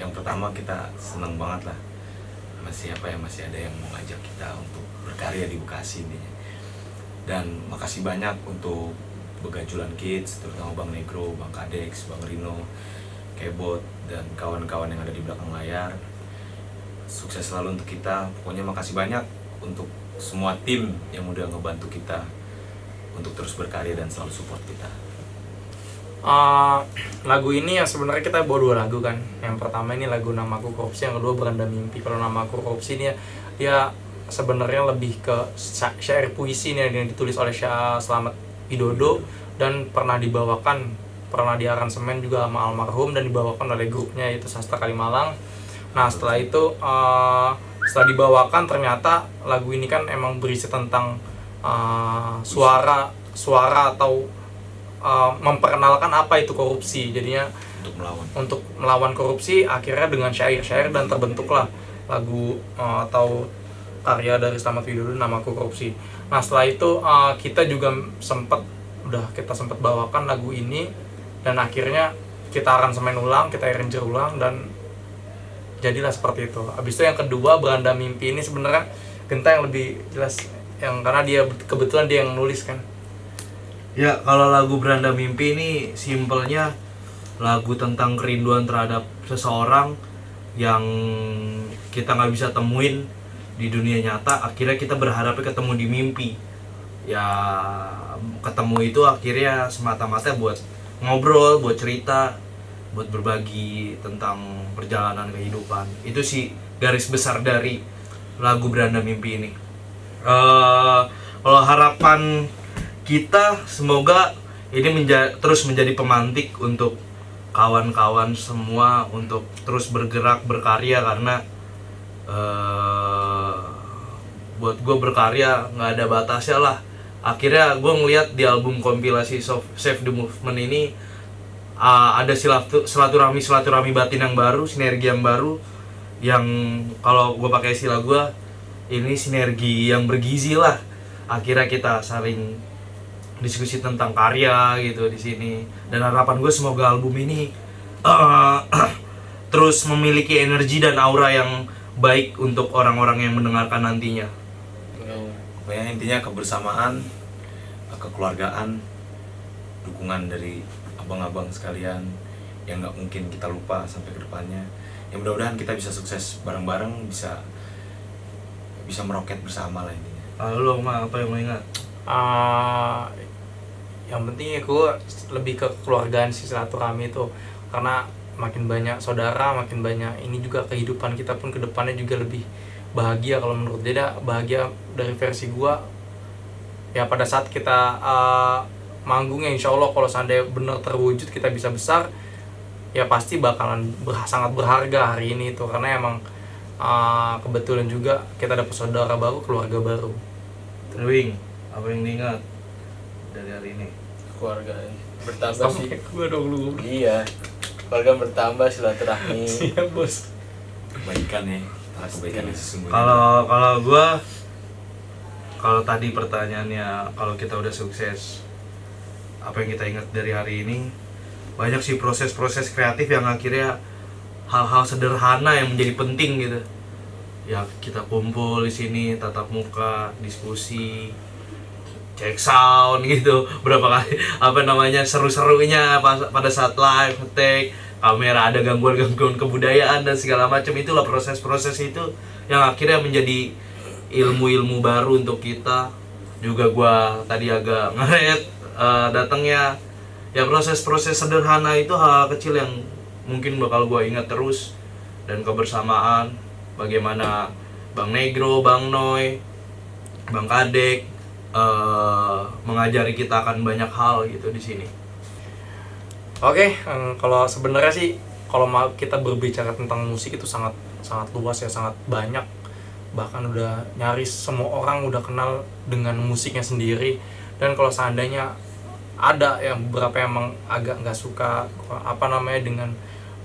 yang pertama kita senang banget lah, masih ada yang mau ngajak kita untuk berkarya di Bekasi intinya. Dan makasih banyak untuk Begajulan Kids, terutama Bang Negro, Bang Kadex, Bang Rino, Kebot, dan kawan-kawan yang ada di belakang layar. Sukses selalu untuk kita. Pokoknya makasih banyak untuk semua tim yang udah ngebantu kita untuk terus berkarya dan selalu support kita. Lagu ini ya sebenarnya kita bawa 2 lagu kan. Yang pertama ini lagu Namaku Korupsi, yang kedua Beranda Mimpi. Kalau Namaku Korupsi ini dia sebenarnya lebih ke syair puisi nih yang ditulis oleh Syah Slamet Widodo dan pernah diaransemen juga sama almarhum dan dibawakan oleh grupnya yaitu Sastra Kalimalang. Nah setelah itu setelah dibawakan ternyata lagu ini kan emang berisi tentang suara atau memperkenalkan apa itu korupsi. Jadinya untuk melawan korupsi, akhirnya dengan syair-syair dan terbentuklah lagu atau karya dari Slamet Widodo Namaku Korupsi. Nah setelah itu kita juga sempat bawakan lagu ini dan akhirnya kita aransemen ulang, kita arranger ulang dan jadilah seperti itu. Habis itu yang kedua Beranda Mimpi ini sebenarnya Genta yang lebih jelas karena dia kebetulan dia yang nulis kan. Ya, kalau lagu Beranda Mimpi ini simpelnya lagu tentang kerinduan terhadap seseorang yang kita nggak bisa temuin di dunia nyata. Akhirnya kita berharapnya ketemu di mimpi. Ya, ketemu itu akhirnya semata-mata buat ngobrol, buat cerita, buat berbagi tentang perjalanan kehidupan. Itu sih garis besar dari lagu Beranda Mimpi ini. Kalau harapan kita semoga ini terus menjadi pemantik untuk kawan-kawan semua untuk terus bergerak berkarya, karena buat gue berkarya nggak ada batasnya lah. Akhirnya gue ngeliat di album kompilasi Save the Movement ini ada silaturahmi batin yang baru, sinergi yang baru, yang kalau gue pakai istilah gue ini sinergi yang bergizi lah. Akhirnya kita saling diskusi tentang karya gitu di sini, dan harapan gue semoga album ini terus memiliki energi dan aura yang baik untuk orang-orang yang mendengarkan nantinya. Pokoknya intinya kebersamaan, kekeluargaan, dukungan dari abang-abang sekalian yang nggak mungkin kita lupa sampai ke depannya. Ya mudah-mudahan kita bisa sukses bareng-bareng, bisa meroket bersama lah intinya. Lo apa yang mau ingat? Yang penting ya gue lebih ke kekeluargaan sih, silaturahmi itu, karena makin banyak saudara, makin banyak ini juga kehidupan kita pun kedepannya juga lebih bahagia. Kalau menurut dia bahagia dari versi gue ya pada saat kita manggungnya, insya Allah kalau seandainya benar terwujud kita bisa besar ya pasti bakalan sangat berharga hari ini itu, karena emang kebetulan juga kita dapat saudara baru, keluarga baru. Wing, apa yang diingat dari hari ini? Keluarga bertambah sih. Gue dong lu. Iya, keluarga bertambah, silaturahmi. Siap bos. Kebaikan ya, kebaikan yang sesungguhnya. Kalau tadi pertanyaannya, kalau kita udah sukses, apa yang kita ingat dari hari ini? Banyak sih proses-proses kreatif yang akhirnya hal-hal sederhana yang menjadi penting gitu. Ya kita kumpul di sini, tatap muka, diskusi, cek sound gitu, berapa kali seru-serunya pada saat live, nge-take, kamera ada gangguan-gangguan kebudayaan dan segala macam. Itulah proses-proses itu yang akhirnya menjadi ilmu-ilmu baru untuk kita. Juga gua tadi agak ngeret datangnya. Ya proses-proses sederhana itu hal kecil yang mungkin bakal gua ingat terus, dan kebersamaan bagaimana Bang Negro, Bang Noy, Bang Kadek mengajari kita akan banyak hal gitu di sini. Oke, kalau sebenarnya sih kalau kita berbicara tentang musik itu sangat luas ya, sangat banyak. Bahkan udah nyaris semua orang udah kenal dengan musiknya sendiri. Dan kalau seandainya ada yang beberapa yang emang agak nggak suka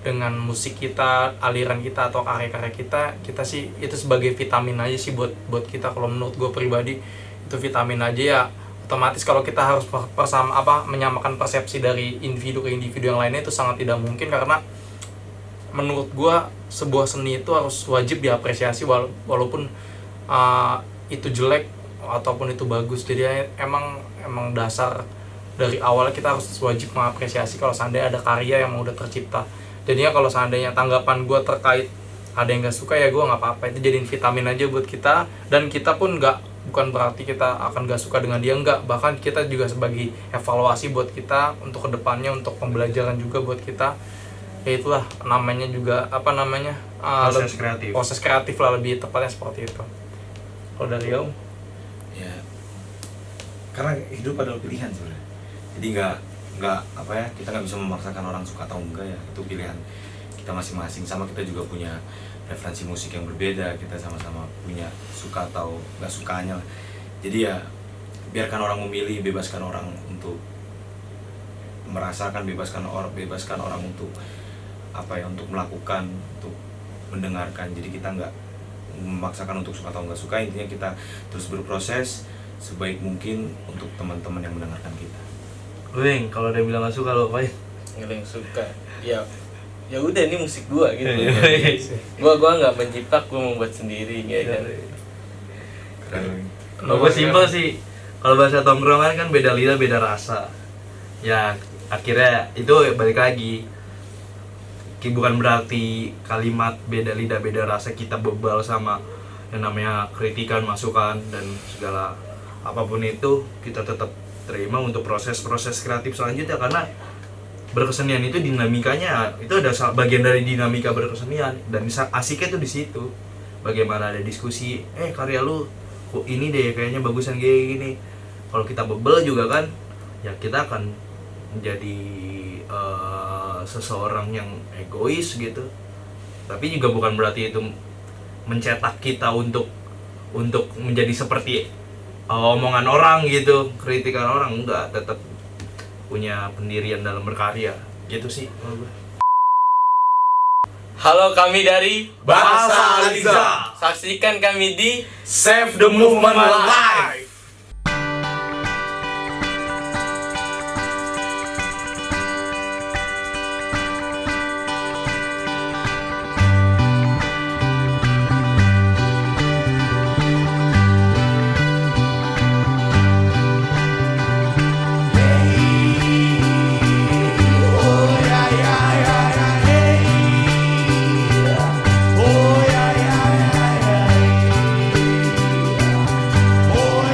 dengan musik kita, aliran kita atau karya-karya kita sih itu sebagai vitamin aja sih buat kita. Kalau menurut gue pribadi itu vitamin aja ya. Otomatis kalau kita harus menyamakan persepsi dari individu ke individu yang lainnya itu sangat tidak mungkin, karena menurut gua sebuah seni itu harus wajib diapresiasi walaupun itu jelek ataupun itu bagus. Jadi emang dasar dari awalnya kita harus wajib mengapresiasi kalau seandainya ada karya yang udah tercipta. Jadinya kalau seandainya tanggapan gua terkait ada yang gak suka, ya gua nggak apa-apa, itu jadiin vitamin aja buat kita. Dan kita pun bukan berarti kita akan gak suka dengan dia, enggak, bahkan kita juga sebagai evaluasi buat kita untuk kedepannya, untuk pembelajaran juga buat kita. Ya itulah namanya juga proses kreatif lah, lebih tepatnya seperti itu. Kalau dari Om? Ya, karena hidup adalah pilihan sebenarnya. Jadi nggak apa ya, kita nggak bisa memaksakan orang suka atau enggak ya, itu pilihan kita masing-masing. Sama kita juga punya referensi musik yang berbeda, kita sama-sama punya suka atau nggak sukanya. Jadi ya biarkan orang memilih, bebaskan orang untuk merasakan, bebaskan orang untuk apa ya, untuk melakukan, untuk mendengarkan. Jadi kita nggak memaksakan untuk suka atau nggak suka. Intinya kita terus berproses sebaik mungkin untuk teman-teman yang mendengarkan kita. Weng, kalau dia bilang nggak suka lo apain? Yang suka ya udah, ini musik gua gitu. gua nggak mencipta, gua membuat sendiri ya kan. Kalau gue simpel sih, kalau bahasa tongkrongan kan beda lidah beda rasa. Ya akhirnya itu balik lagi, bukan berarti kalimat beda lidah beda rasa kita bebal sama yang namanya kritikan, masukan dan segala apapun itu kita tetap terima untuk proses-proses kreatif selanjutnya. Karena berkesenian itu dinamikanya, itu ada bagian dari dinamika berkesenian, dan asiknya tuh di situ. Bagaimana ada diskusi, karya lu kok ini deh kayaknya bagusan kayak gini. Kalau kita bebel juga kan, ya kita akan menjadi seseorang yang egois gitu. Tapi juga bukan berarti itu mencetak kita untuk menjadi seperti omongan orang gitu, kritikan orang. Enggak, tetap punya pendirian dalam berkarya gitu sih. Halo, kami dari Bahasa Aliza. saksikan kami di Save the Movement Live. Oh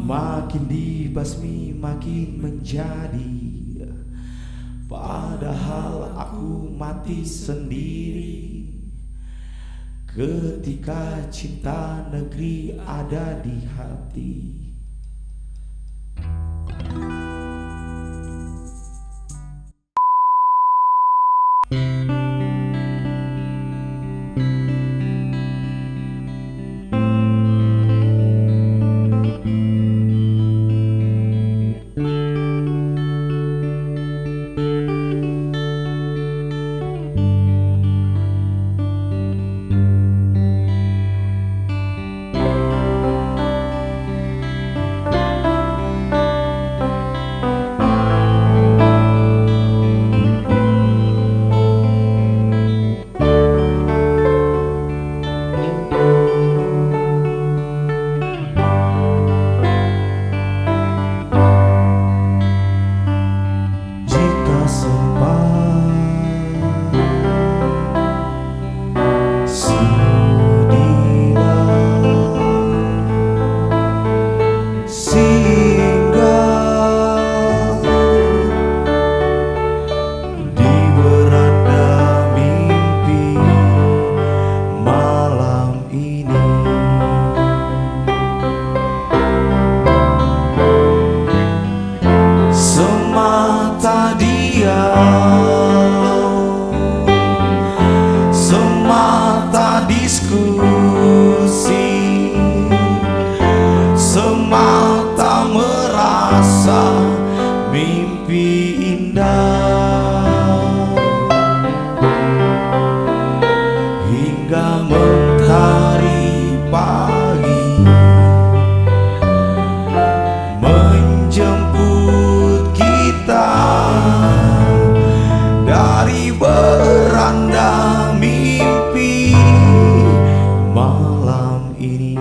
makin dibasmi makin menjadi. Padahal aku mati sendiri ketika cinta negeri ada di hati. Jika sempat sudilah singgah di beranda mimpi malam ini. Semata dialog, semata diskusi, semata merasa mimpi indah, hingga mentari pagi menjemput kita dari beranda mimpi malam ini.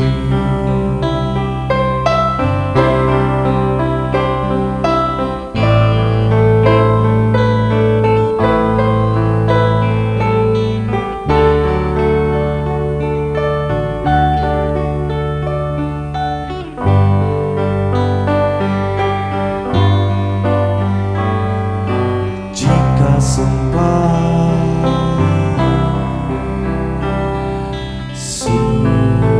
Jika sempat sudilah